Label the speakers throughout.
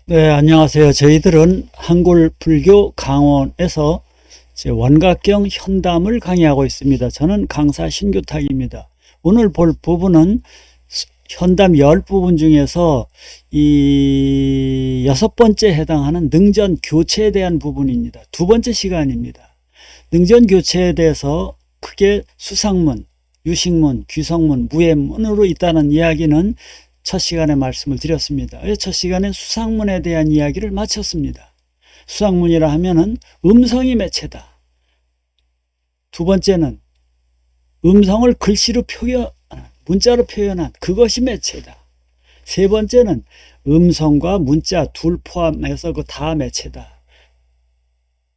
Speaker 1: 네, 안녕하세요. 저희들은 한골불교 강원에서 원각경 현담을 강의하고 있습니다. 저는 강사 신규탁입니다. 오늘 볼 부분은 현담 10부분 중에서 이 6번째 해당하는 능전 교체에 대한 부분입니다. 두 번째 시간입니다. 능전 교체에 대해서 크게 수상문, 유식문, 귀성문, 무예문으로 있다는 이야기는 첫 시간에 말씀을 드렸습니다. 첫 시간에 수상문에 대한 이야기를 마쳤습니다. 수상문이라 하면은 음성이 매체다. 두 번째는 음성을 글씨로 문자로 표현한 그것이 매체다. 세 번째는 음성과 문자 둘 포함해서 그 다 매체다.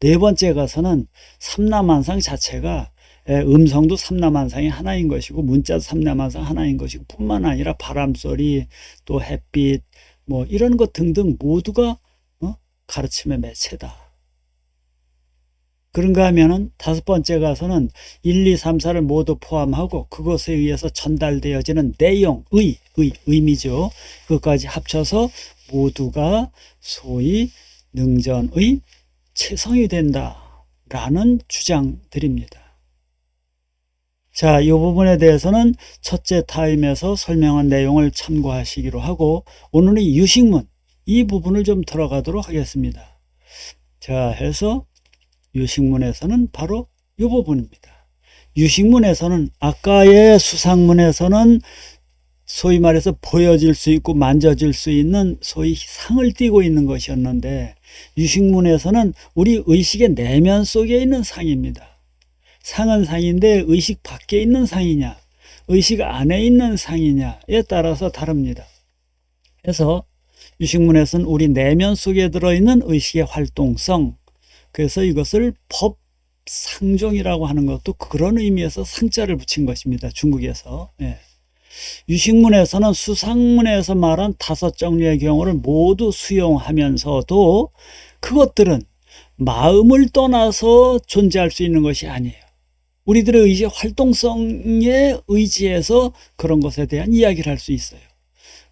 Speaker 1: 네 번째 가서는 삼라만상 자체가 음성도 삼라만상이 하나인 것이고 문자도 삼라만상 하나인 것이고 뿐만 아니라 바람소리 또 햇빛 뭐 이런 것 등등 모두가 가르침의 매체다. 그런가 하면은 다섯 번째 가서는 1, 2, 3, 4를 모두 포함하고 그것에 의해서 전달되어지는 내용의 의미죠. 그것까지 합쳐서 모두가 소위 능전의 체성이 된다라는 주장들입니다. 자, 이 부분에 대해서는 첫째 타임에서 설명한 내용을 참고하시기로 하고 오늘은 유식문 이 부분을 좀 들어가도록 하겠습니다. 자, 해서 유식문에서는 바로 이 부분입니다. 유식문에서는 아까의 수상문에서는 소위 말해서 보여질 수 있고 만져질 수 있는 소위 상을 띠고 있는 것이었는데 유식문에서는 우리 의식의 내면 속에 있는 상입니다. 상은 상인데 의식 밖에 있는 상이냐 의식 안에 있는 상이냐에 따라서 다릅니다. 그래서 유식문에서는 우리 내면 속에 들어있는 의식의 활동성, 그래서 이것을 법상종이라고 하는 것도 그런 의미에서 상자를 붙인 것입니다. 중국에서. 유식문에서는 수상문에서 말한 5종류의 경우를 모두 수용하면서도 그것들은 마음을 떠나서 존재할 수 있는 것이 아니에요. 우리들의 의지의 활동성에 의지해서 그런 것에 대한 이야기를 할 수 있어요.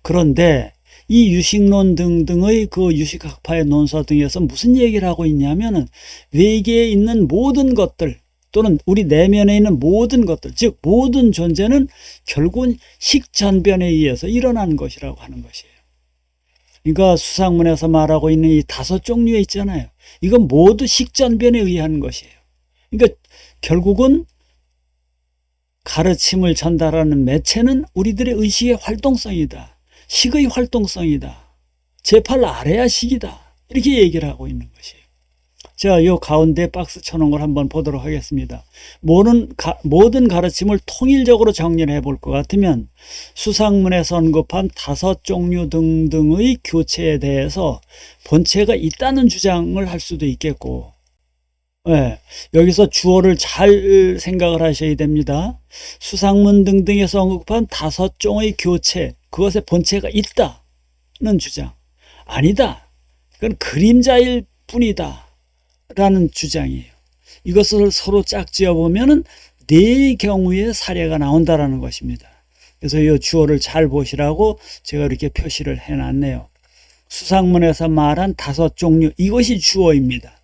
Speaker 1: 그런데 이 유식론 등등의 그 유식학파의 논서 등에서 무슨 얘기를 하고 있냐면은 외계에 있는 모든 것들 또는 우리 내면에 있는 모든 것들, 즉 모든 존재는 결국은 식전변에 의해서 일어나는 것이라고 하는 것이에요. 그러니까 수상문에서 말하고 있는 이 5종류에 있잖아요. 이건 모두 식전변에 의한 것이에요. 그러니까 결국은 가르침을 전달하는 매체는 우리들의 의식의 활동성이다. 식의 활동성이다. 제8 아래야 식이다. 이렇게 얘기를 하고 있는 것이에요. 자, 이 가운데 박스 쳐놓은 걸 한번 보도록 하겠습니다. 모든 가르침을 통일적으로 정리를 해볼 것 같으면 수상문에서 언급한 5종류 등등의 교체에 대해서 본체가 있다는 주장을 할 수도 있겠고 여기서 주어를 잘 생각을 하셔야 됩니다. 수상문 등등에서 언급한 5종의 교체, 그것의 본체가 있다는 주장. 아니다. 그건 그림자일 뿐이다. 라는 주장이에요. 이것을 서로 짝지어 보면은 4경우의 사례가 나온다라는 것입니다. 그래서 이 주어를 잘 보시라고 제가 이렇게 표시를 해놨네요. 수상문에서 말한 5종류, 이것이 주어입니다.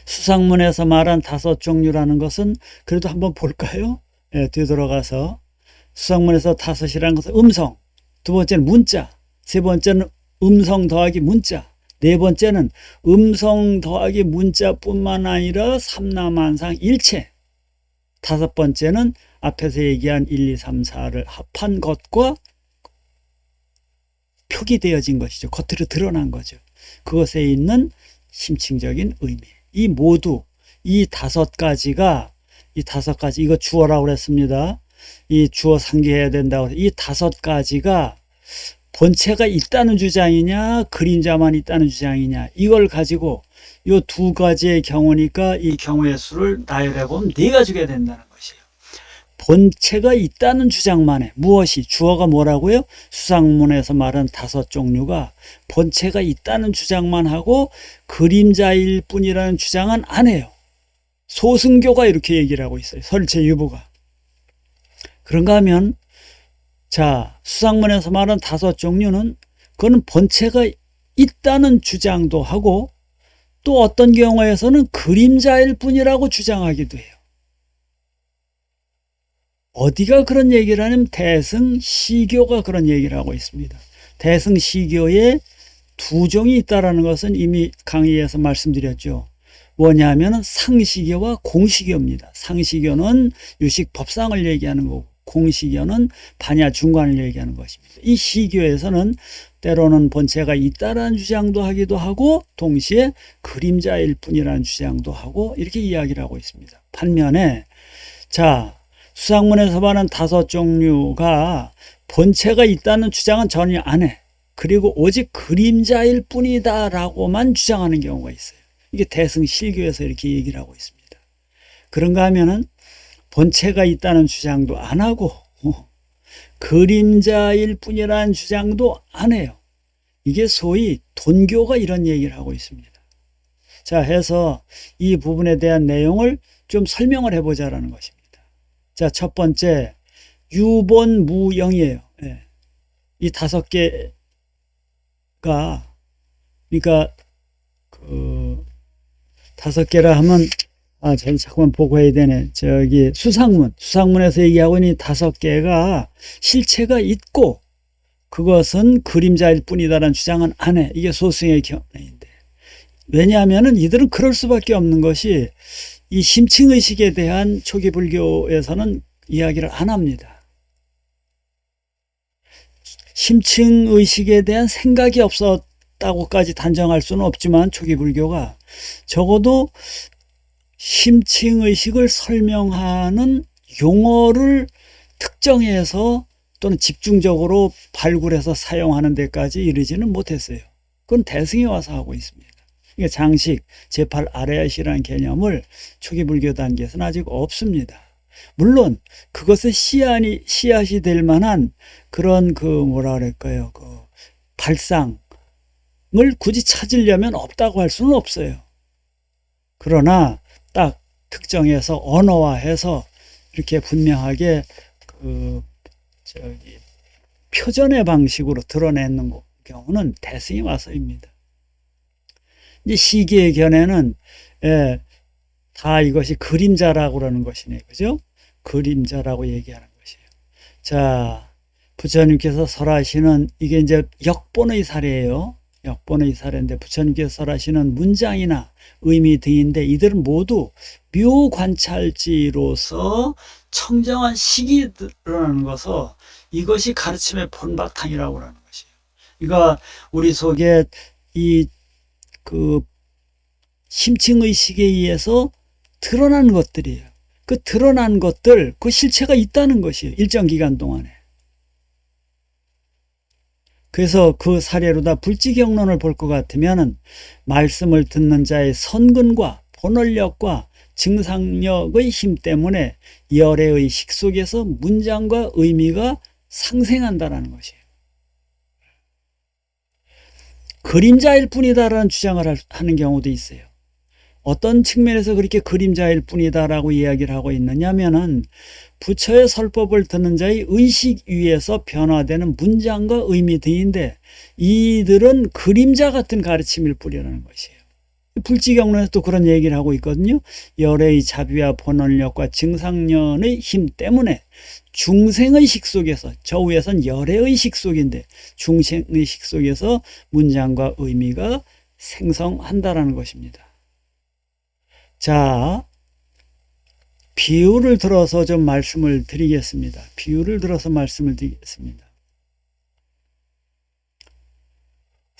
Speaker 1: 수상문에서 말한 5종류라는 것은 그래도 한번 볼까요? 뒤돌아가서 수상문에서 5이라는 것은 음성, 두 번째는 문자, 세 번째는 음성 더하기 문자, 네 번째는 음성 더하기 문자뿐만 아니라 삼라만상 일체, 다섯 번째는 앞에서 얘기한 1, 2, 3, 4를 합한 것과 표기되어진 것이죠. 겉으로 드러난 거죠. 그것에 있는 심층적인 의미. 이 모두 이 5가지가 이거 주어라고 그랬습니다. 이 주어 상기해야 된다고. 이 5가지가 본체가 있다는 주장이냐 그림자만 있다는 주장이냐 이걸 가지고 이 2가지의 경우니까 이 경우의 수를 나열해 보면 4가지가 된다는 것이에요. 본체가 있다는 주장만에 무엇이 주어가 뭐라고요? 수상문에서 말한 5종류가 본체가 있다는 주장만 하고 그림자일 뿐이라는 주장은 안 해요. 소승교가 이렇게 얘기를 하고 있어요. 설체유부가. 그런가 하면 자, 수상문에서 말한 5종류는 그거는 본체가 있다는 주장도 하고 또 어떤 경우에서는 그림자일 뿐이라고 주장하기도 해요. 어디가 그런 얘기를 하냐면 대승시교가 그런 얘기를 하고 있습니다. 대승시교에 두 종이 있다는 것은 이미 강의에서 말씀드렸죠. 뭐냐면 상시교와 공시교입니다. 상시교는 유식 법상을 얘기하는 거고 공시교는 반야 중관을 얘기하는 것입니다. 이 시교에서는 때로는 본체가 있다라는 주장도 하기도 하고 동시에 그림자일 뿐이라는 주장도 하고 이렇게 이야기를 하고 있습니다. 반면에 자 수상문에서 말하는 5종류가 본체가 있다는 주장은 전혀 안 해. 그리고 오직 그림자일 뿐이다라고만 주장하는 경우가 있어요. 이게 대승실교에서 이렇게 얘기를 하고 있습니다. 그런가 하면은 본체가 있다는 주장도 안 하고 그림자일 뿐이라는 주장도 안 해요. 이게 소위 돈교가 이런 얘기를 하고 있습니다. 자, 해서 이 부분에 대한 내용을 좀 설명을 해보자라는 것입니다. 자, 첫 번째 유본무영이에요. 예. 이 5개가 그러니까 그 5개라 하면 저는 자꾸만 보고 해야 되네. 저기 수상문에서 얘기하고 있는 5개가 실체가 있고 그것은 그림자일 뿐이다라는 주장은 안 해. 이게 소승의 견해인데 왜냐하면은 이들은 그럴 수밖에 없는 것이 이 심층의식에 대한 초기 불교에서는 이야기를 안 합니다. 심층의식에 대한 생각이 없었다고까지 단정할 수는 없지만 초기 불교가 적어도 심층의식을 설명하는 용어를 특정해서 또는 집중적으로 발굴해서 사용하는 데까지 이르지는 못했어요. 그건 대승에 와서 하고 있습니다. 그러니까 장식, 제8 아레아시라는 개념을 초기 불교 단계에서는 아직 없습니다. 물론 그것의 씨앗이 될 만한 그런 뭐라 그럴까요? 발상을 굳이 찾으려면 없다고 할 수는 없어요. 그러나 딱 특정해서 언어화해서 이렇게 분명하게 표전의 방식으로 드러내는 경우는 대승이 와서입니다. 이제 시기의 견해는 다 이것이 그림자라고 그러는 것이네, 그죠? 그림자라고 얘기하는 것이에요. 자, 부처님께서 설하시는 이게 이제 역본의 사례예요. 역본의 사례인데 부처님께서 설하시는 문장이나 의미 등인데 이들은 모두 묘관찰지로서 청정한 식이 드러나는 것은 이것이 가르침의 본바탕이라고 하는 것이에요. 그러니까 우리 속에 이 심층의식에 의해서 드러난 것들이에요. 그 드러난 것들, 그 실체가 있다는 것이에요. 일정 기간 동안에. 그래서 그 사례로다 불지경론을 볼 것 같으면 말씀을 듣는 자의 선근과 본원력과 증상력의 힘 때문에 열애의 식 속에서 문장과 의미가 상생한다는 것이에요. 그림자일 뿐이다라는 주장을 하는 경우도 있어요. 어떤 측면에서 그렇게 그림자일 뿐이다라고 이야기를 하고 있느냐면은 부처의 설법을 듣는 자의 의식 위에서 변화되는 문장과 의미 등인데 이들은 그림자 같은 가르침일 뿐이라는 것이에요. 불지경론에서 또 그런 얘기를 하고 있거든요. 열애의 자비와 본원력과 증상련의 힘 때문에 중생의 식 속에서, 저 위에선 열애의 식 속인데 중생의 식 속에서 문장과 의미가 생성한다라는 것입니다. 자, 비유를 들어서 좀 말씀을 드리겠습니다.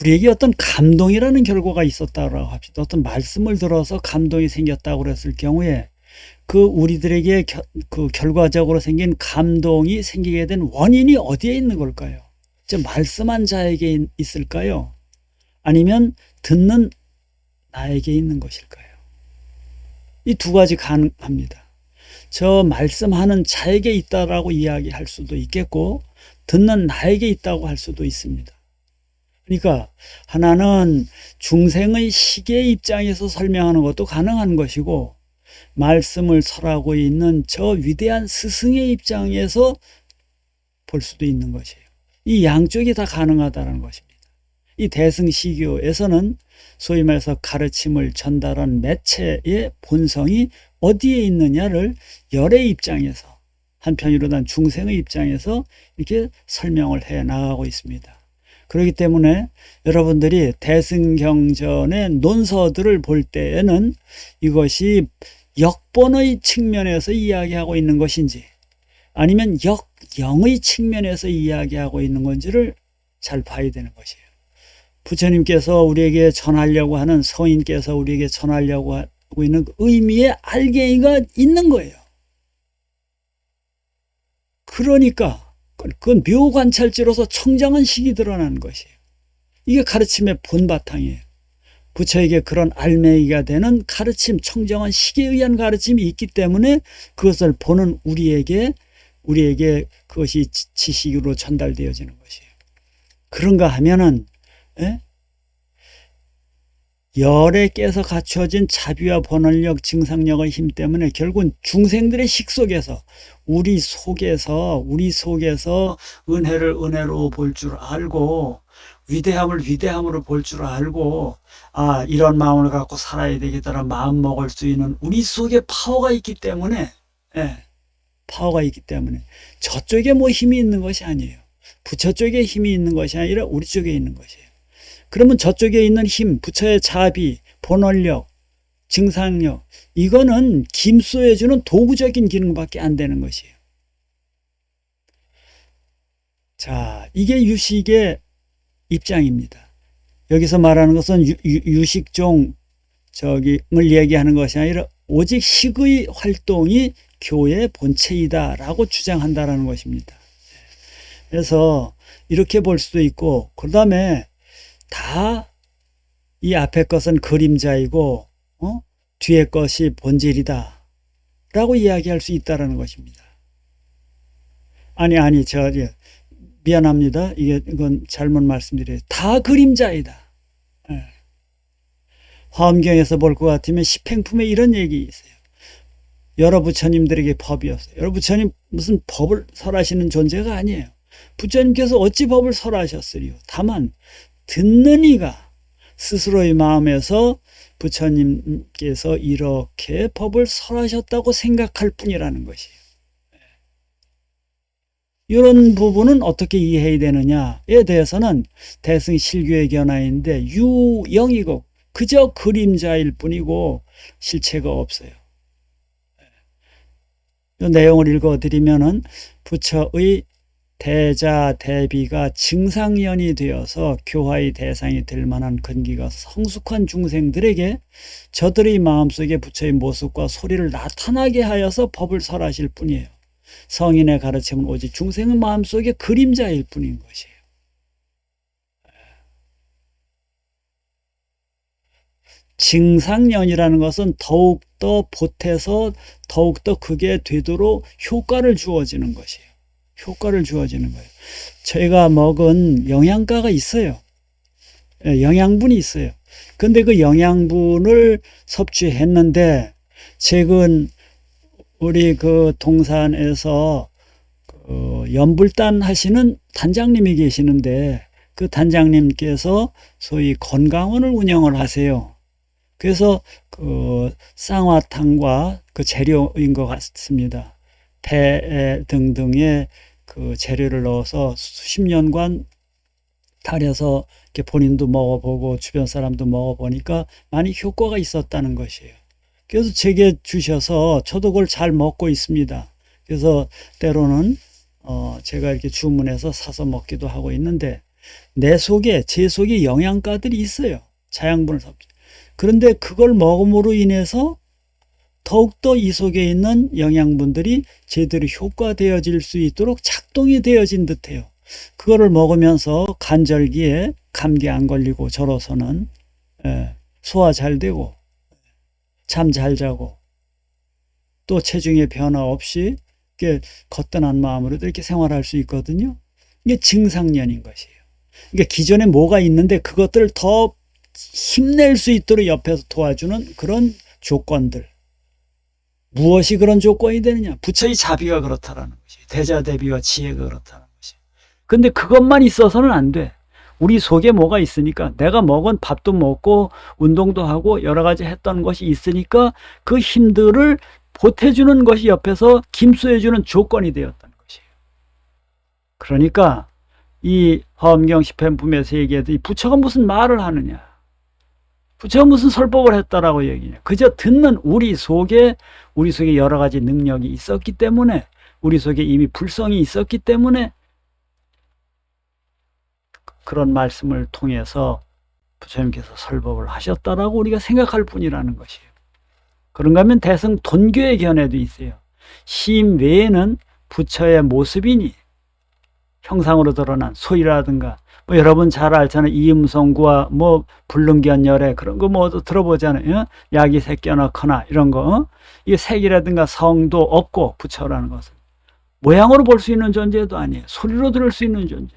Speaker 1: 우리에게 어떤 감동이라는 결과가 있었다고 합시다. 어떤 말씀을 들어서 감동이 생겼다고 그랬을 경우에 우리들에게 결과적으로 생긴 감동이 생기게 된 원인이 어디에 있는 걸까요? 말씀한 자에게 있을까요? 아니면 듣는 나에게 있는 것일까요? 이 두 가지 가능합니다. 저 말씀하는 자에게 있다라고 이야기할 수도 있겠고 듣는 나에게 있다고 할 수도 있습니다. 그러니까 하나는 중생의 시계 입장에서 설명하는 것도 가능한 것이고 말씀을 설하고 있는 저 위대한 스승의 입장에서 볼 수도 있는 것이에요. 이 양쪽이 다 가능하다는 것입니다. 이 대승시교에서는 소위 말해서 가르침을 전달한 매체의 본성이 어디에 있느냐를 열의 입장에서, 한편으로는 중생의 입장에서 이렇게 설명을 해 나가고 있습니다. 그렇기 때문에 여러분들이 대승경전의 논서들을 볼 때에는 이것이 역본의 측면에서 이야기하고 있는 것인지 아니면 역영의 측면에서 이야기하고 있는 건지를 잘 봐야 되는 것이에요. 부처님께서 우리에게 전하려고 하는, 성인께서 우리에게 전하려고 하고 있는 의미의 알갱이가 있는 거예요. 그러니까 그건 묘관찰지로서 청정한 식이 드러나는 것이에요. 이게 가르침의 본바탕이에요. 부처에게 그런 알맹이가 되는 가르침, 청정한 식에 의한 가르침이 있기 때문에 그것을 보는 우리에게 그것이 지식으로 전달되어지는 것이에요. 그런가 하면은 열에 깨서 갖추어진 자비와 본원력, 증상력의 힘 때문에 결국은 중생들의 식 속에서 우리 속에서 은혜를 은혜로 볼 줄 알고 위대함을 위대함으로 볼 줄 알고 이런 마음을 갖고 살아야 되겠다라 마음 먹을 수 있는 우리 속에 파워가 있기 때문에 파워가 있기 때문에 저쪽에 뭐 힘이 있는 것이 아니에요. 부처 쪽에 힘이 있는 것이 아니라 우리 쪽에 있는 것이에요. 그러면 저쪽에 있는 힘, 부처의 자비, 본원력, 증상력, 이거는 김수해주는 도구적인 기능밖에 안 되는 것이에요. 자, 이게 유식의 입장입니다. 여기서 말하는 것은 유식종 을 얘기하는 것이 아니라 오직 식의 활동이 교의 본체이다라고 주장한다라는 것입니다. 그래서 이렇게 볼 수도 있고, 그 다음에 다 이 앞에 것은 그림자이고 뒤에 것이 본질이다 라고 이야기할 수 있다는 것입니다. 미안합니다. 이건 잘못 말씀드려요. 다 그림자이다. 화엄경에서 볼 것 같으면 십행품에 이런 얘기 있어요. 여러 부처님들에게 법이 없어요. 여러 부처님 무슨 법을 설하시는 존재가 아니에요. 부처님께서 어찌 법을 설하셨으리요. 다만 듣는 이가 스스로의 마음에서 부처님께서 이렇게 법을 설하셨다고 생각할 뿐이라는 것이에요. 이런 부분은 어떻게 이해해야 되느냐에 대해서는 대승실교의 견하인데 유영이고 그저 그림자일 뿐이고 실체가 없어요. 이 내용을 읽어드리면은 부처의 대자 대비가 증상연이 되어서 교화의 대상이 될 만한 근기가 성숙한 중생들에게 저들의 마음속에 부처의 모습과 소리를 나타나게 하여서 법을 설하실 뿐이에요. 성인의 가르침은 오직 중생의 마음속에 그림자일 뿐인 것이에요. 증상연이라는 것은 더욱더 보태서 더욱더 그게 되도록 효과를 주어지는 것이에요. 효과를 주어지는 거예요. 저희가 먹은 영양가가 있어요. 영양분이 있어요. 근데 그 영양분을 섭취했는데 최근 우리 그 동산에서 연불단 하시는 단장님이 계시는데 그 단장님께서 소위 건강원을 운영을 하세요. 그래서 그 쌍화탕과 그 재료인 것 같습니다. 배 등등의 그 재료를 넣어서 수십 년간 달여서 이렇게 본인도 먹어보고 주변 사람도 먹어보니까 많이 효과가 있었다는 것이에요. 그래서 제게 주셔서 저도 그걸 잘 먹고 있습니다. 그래서 때로는 제가 이렇게 주문해서 사서 먹기도 하고 있는데 제 속에 영양가들이 있어요. 자양분을 섭취. 그런데 그걸 먹음으로 인해서 더욱더 이 속에 있는 영양분들이 제대로 효과되어질 수 있도록 작동이 되어진 듯해요. 그거를 먹으면서 간절기에 감기 안 걸리고 저로서는 소화 잘 되고 잠 잘 자고 또 체중의 변화 없이 이렇게 거뜬한 마음으로도 이렇게 생활할 수 있거든요. 이게 증상연인 것이에요. 그러니까 기존에 뭐가 있는데 그것들을 더 힘낼 수 있도록 옆에서 도와주는 그런 조건들. 무엇이 그런 조건이 되느냐? 부처의 자비가 그렇다라는 것이, 대자대비와 지혜가 그렇다는 것이. 근데 그것만 있어서는 안 돼. 우리 속에 뭐가 있으니까, 내가 먹은 밥도 먹고 운동도 하고 여러 가지 했던 것이 있으니까 그 힘들을 보태주는 것이 옆에서 김수해주는 조건이 되었던 것이에요. 그러니까 이 화엄경 십행품에서 얘기해도 이 부처가 무슨 말을 하느냐, 부처가 무슨 설법을 했다라고 얘기냐. 그저 듣는 우리 속에 여러 가지 능력이 있었기 때문에, 우리 속에 이미 불성이 있었기 때문에 그런 말씀을 통해서 부처님께서 설법을 하셨다라고 우리가 생각할 뿐이라는 것이에요. 그런가 하면 대승 돈교의 견해도 있어요. 시임 외에는 부처의 모습이니 형상으로 드러난 소리라든가, 뭐 여러분 잘 알잖아요. 이음성구와 뭐 불능견열애 그런 거 뭐 들어보잖아요. 약이 새껴넣거나 이런 거. 이 색이라든가 성도 없고, 부처라는 것은 모양으로 볼 수 있는 존재도 아니에요. 소리로 들을 수 있는 존재.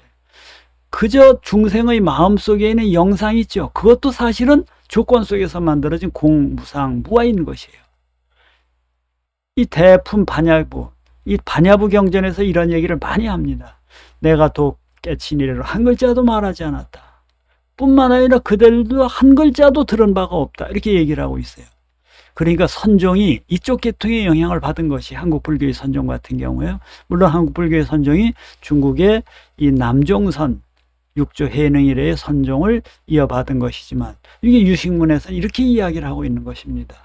Speaker 1: 그저 중생의 마음속에 있는 영상이 있죠. 그것도 사실은 조건 속에서 만들어진 공무상 무아인 것이에요. 이 대품 반야부, 이 반야부 경전에서 이런 얘기를 많이 합니다. 내가 도 깨친 이래로 한 글자도 말하지 않았다. 뿐만 아니라 그들도 한 글자도 들은 바가 없다. 이렇게 얘기를 하고 있어요. 그러니까 선종이 이쪽 계통의 영향을 받은 것이 한국 불교의 선종 같은 경우에요. 물론 한국 불교의 선종이 중국의 이 남종선 육조 해능이래의 선종을 이어받은 것이지만, 이게 유식문에서는 이렇게 이야기를 하고 있는 것입니다.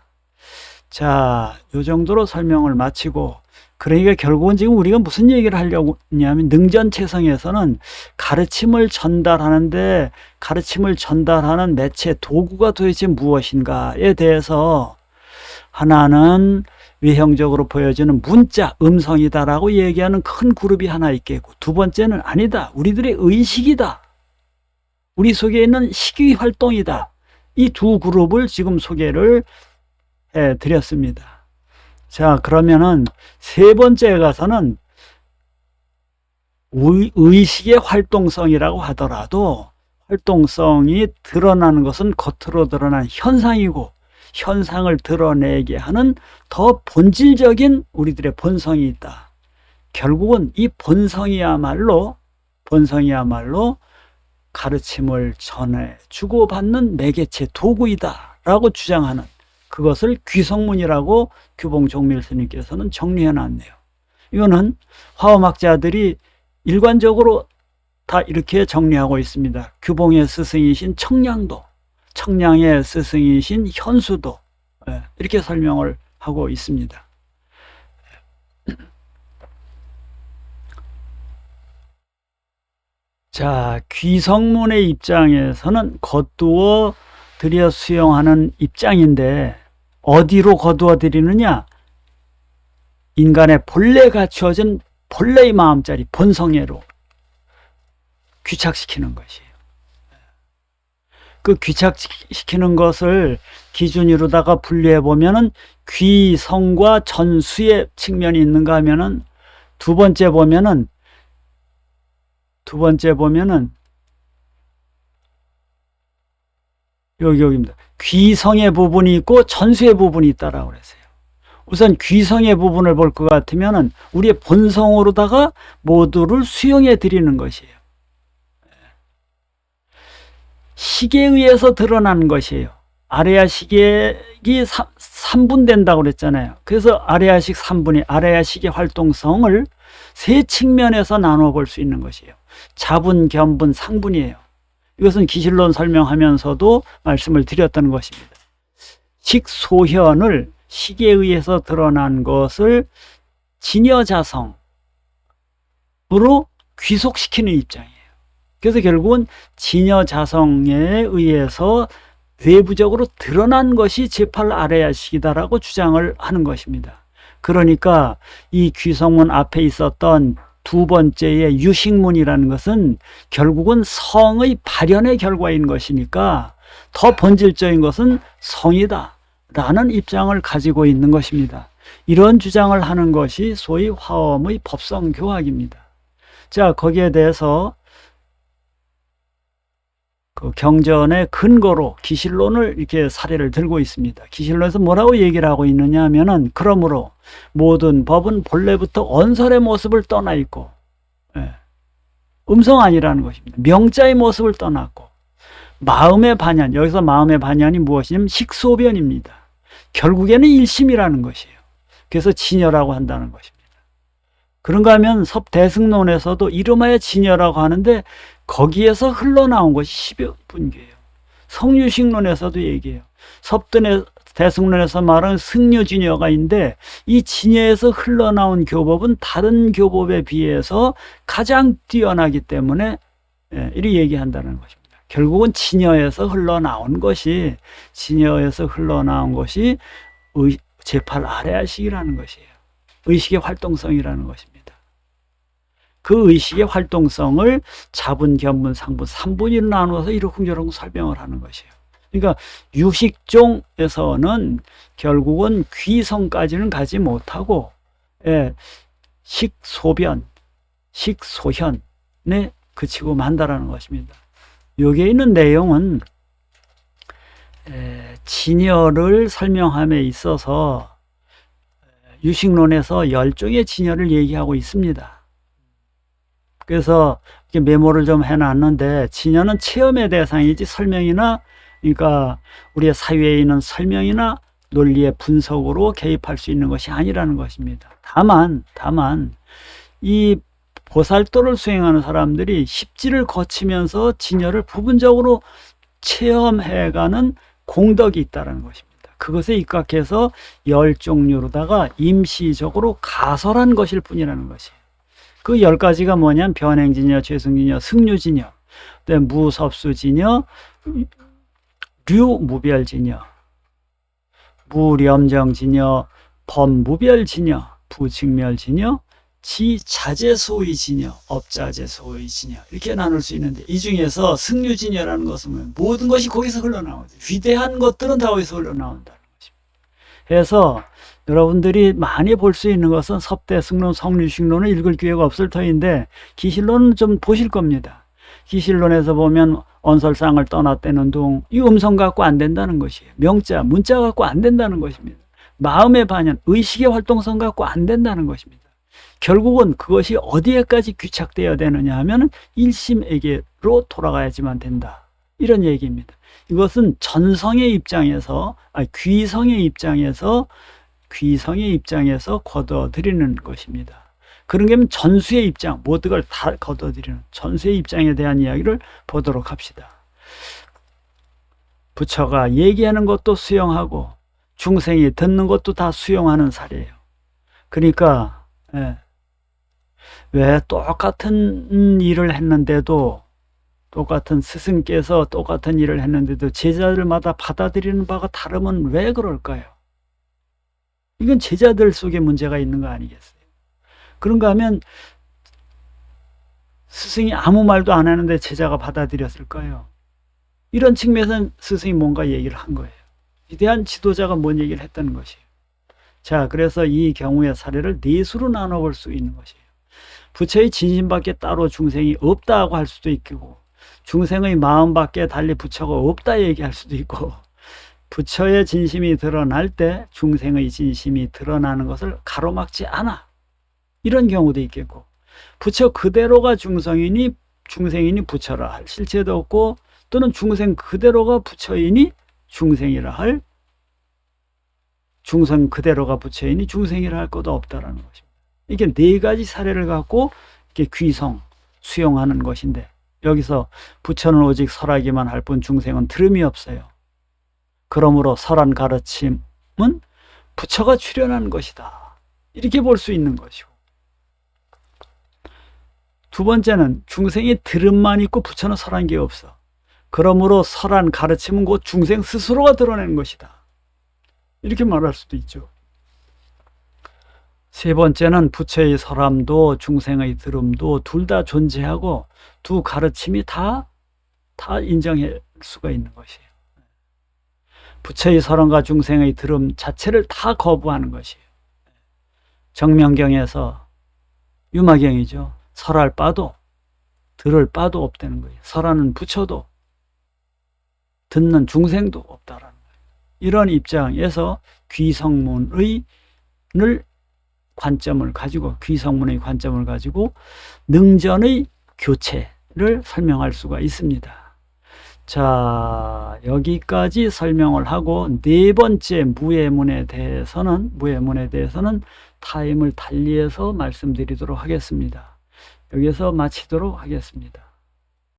Speaker 1: 자, 이 정도로 설명을 마치고, 그러니까 결국은 지금 우리가 무슨 얘기를 하려고 하냐면, 능전체성에서는 가르침을 전달하는데, 가르침을 전달하는 매체 도구가 도대체 무엇인가에 대해서, 하나는 외형적으로 보여지는 문자, 음성이다라고 얘기하는 큰 그룹이 하나 있겠고, 두 번째는 아니다, 우리들의 의식이다, 우리 속에 있는 식의 활동이다. 이 두 그룹을 지금 소개를 해드렸습니다. 자, 그러면은 세 번째에 가서는 의식의 활동성이라고 하더라도, 활동성이 드러나는 것은 겉으로 드러난 현상이고, 현상을 드러내게 하는 더 본질적인 우리들의 본성이 있다. 결국은 이 본성이야말로 가르침을 전해 주고받는 매개체 도구이다 라고 주장하는, 그것을 귀성문이라고 규봉종밀 스님께서는 정리해 놨네요. 이거는 화엄학자들이 일관적으로 다 이렇게 정리하고 있습니다. 규봉의 스승이신 청량도, 청량의 스승이신 현수도, 이렇게 설명을 하고 있습니다. 자, 귀성문의 입장에서는 거두어 들여 수용하는 입장인데, 어디로 거두어 들이느냐? 인간의 본래 갖추어진 본래의 마음자리, 본성애로 귀착시키는 것이에요. 그 귀착시키는 것을 기준으로다가 분류해 보면은 귀성과 전수의 측면이 있는가 하면은, 두 번째 보면은 여기입니다. 귀성의 부분이 있고 전수의 부분이 있다라고 그랬어요. 우선 귀성의 부분을 볼 것 같으면은 우리의 본성으로다가 모두를 수용해 드리는 것이에요. 식에 의해서 드러나는 것이에요. 아레아식이 3분된다고 그랬잖아요. 그래서 아레아식 3분이 아레아식의 활동성을 세 측면에서 나눠 볼 수 있는 것이에요. 자분, 견분, 상분이에요. 이것은 기실론 설명하면서도 말씀을 드렸던 것입니다. 식소현을, 식에 의해서 드러난 것을 진여자성으로 귀속시키는 입장이에요. 그래서 결국은 진여자성에 의해서 외부적으로 드러난 것이 제8아레아식이다라고 주장을 하는 것입니다. 그러니까 이 귀성문 앞에 있었던 두 번째의 유식문이라는 것은 결국은 성의 발현의 결과인 것이니까 더 본질적인 것은 성이다 라는 입장을 가지고 있는 것입니다. 이런 주장을 하는 것이 소위 화엄의 법성교학입니다. 자, 거기에 대해서 그 경전의 근거로 기실론을 이렇게 사례를 들고 있습니다. 기실론에서 뭐라고 얘기를 하고 있느냐 하면은, 그러므로 모든 법은 본래부터 언설의 모습을 떠나 있고, 음성 아니라는 것입니다. 명자의 모습을 떠났고 마음의 반연, 여기서 마음의 반연이 무엇이냐면 식소변입니다. 결국에는 일심이라는 것이에요. 그래서 진여라고 한다는 것입니다. 그런가 하면 섭대승론에서도 이름하여 진여라고 하는데 거기에서 흘러나온 것이 10여 분교예요. 성유식론에서도 얘기해요. 섭대승론에서 말하는 승려진여가 있는데 이 진여에서 흘러나온 교법은 다른 교법에 비해서 가장 뛰어나기 때문에 이렇게 얘기한다는 것입니다. 결국은 진여에서 흘러나온 것이 제8 아래아식이라는 것이에요. 의식의 활동성이라는 것입니다. 그 의식의 활동성을 자분, 견분, 상분, 3분위로 나누어서 이러쿵저러쿵 설명을 하는 것이에요. 그러니까 유식종에서는 결국은 귀성까지는 가지 못하고 식소변, 식소현에 그치고 만다라는 것입니다. 여기에 있는 내용은 진여를 설명함에 있어서 유식론에서 10종의 진여를 얘기하고 있습니다. 그래서 이렇게 메모를 좀 해놨는데 진여는 체험의 대상이지 설명이나 그러니까 우리의 사유에 있는 설명이나 논리의 분석으로 개입할 수 있는 것이 아니라는 것입니다. 다만 이 보살도를 수행하는 사람들이 십지를 거치면서 진여를 부분적으로 체험해가는 공덕이 있다는 것입니다. 그것에 입각해서 10종류로다가 임시적으로 가설한 것일 뿐이라는 것이에요. 그 10가지가 뭐냐면 변행진여, 죄승진여, 승류진여, 무섭수진여, 류무별진여, 무렴정진여, 범무별진여, 부직멸진여, 지자재소위진여, 업자재소위진여 이렇게 나눌 수 있는데 이 중에서 승류진여라는 것은 모든 것이 거기서 흘러나오죠. 위대한 것들은 다 거기서 흘러나온다는 것입니다. 그래서 여러분들이 많이 볼 수 있는 것은 섭대승론, 성유식론을 읽을 기회가 없을 터인데 기실론은 좀 보실 겁니다. 기실론에서 보면 언설상을 떠났다는 둥, 이 음성 갖고 안 된다는 것이에요. 명자, 문자 갖고 안 된다는 것입니다. 마음의 반연, 의식의 활동성 갖고 안 된다는 것입니다. 결국은 그것이 어디에까지 귀착되어야 되느냐 하면 일심에게로 돌아가야지만 된다. 이런 얘기입니다. 이것은 전성의 입장에서, 귀성의 입장에서 거둬들이는 것입니다. 그런 게 전수의 입장, 모든 걸 다 거둬들이는 전수의 입장에 대한 이야기를 보도록 합시다. 부처가 얘기하는 것도 수용하고 중생이 듣는 것도 다 수용하는 사례예요. 그러니까 왜 똑같은 일을 했는데도 똑같은 스승께서 똑같은 일을 했는데도 제자들마다 받아들이는 바가 다르면 왜 그럴까요? 이건 제자들 속에 문제가 있는 거 아니겠어요? 그런가 하면 스승이 아무 말도 안 하는데 제자가 받아들였을까요? 이런 측면에서는 스승이 뭔가 얘기를 한 거예요. 위대한 지도자가 뭔 얘기를 했다는 것이에요. 자, 그래서 이 경우의 사례를 네 수로 나눠볼 수 있는 것이에요. 부처의 진심밖에 따로 중생이 없다고 할 수도 있고, 중생의 마음밖에 달리 부처가 없다 얘기할 수도 있고, 부처의 진심이 드러날 때 중생의 진심이 드러나는 것을 가로막지 않아. 이런 경우도 있겠고, 부처 그대로가 중생이니 부처라 할 실체도 없고, 또는 중생 그대로가 부처이니 중생이라 할, 중생 그대로가 부처이니 중생이라 할 것도 없다라는 것입니다. 이게 네 가지 사례를 갖고 이렇게 귀성, 수용하는 것인데, 여기서 부처는 오직 설하기만 할 뿐 중생은 들음이 없어요. 그러므로 설한 가르침은 부처가 출현한 것이다. 이렇게 볼 수 있는 것이고, 두 번째는 중생이 들음만 있고 부처는 설한 게 없어. 그러므로 설한 가르침은 곧 중생 스스로가 드러낸 것이다. 이렇게 말할 수도 있죠. 세 번째는 부처의 설함도 중생의 들음도 둘 다 존재하고 두 가르침이 다 인정할 수가 있는 것이에요. 부처의 설함과 중생의 들음 자체를 다 거부하는 것이에요. 정명경에서, 유마경이죠. 설할 바도 들을 바도 없다는 거예요. 설하는 부처도 듣는 중생도 없다라는 거예요. 이런 입장에서 귀성문의 관점을 가지고 능전의 교체를 설명할 수가 있습니다. 자, 여기까지 설명을 하고 네 번째 무예문에 대해서는 타임을 달리해서 말씀드리도록 하겠습니다. 여기서 마치도록 하겠습니다.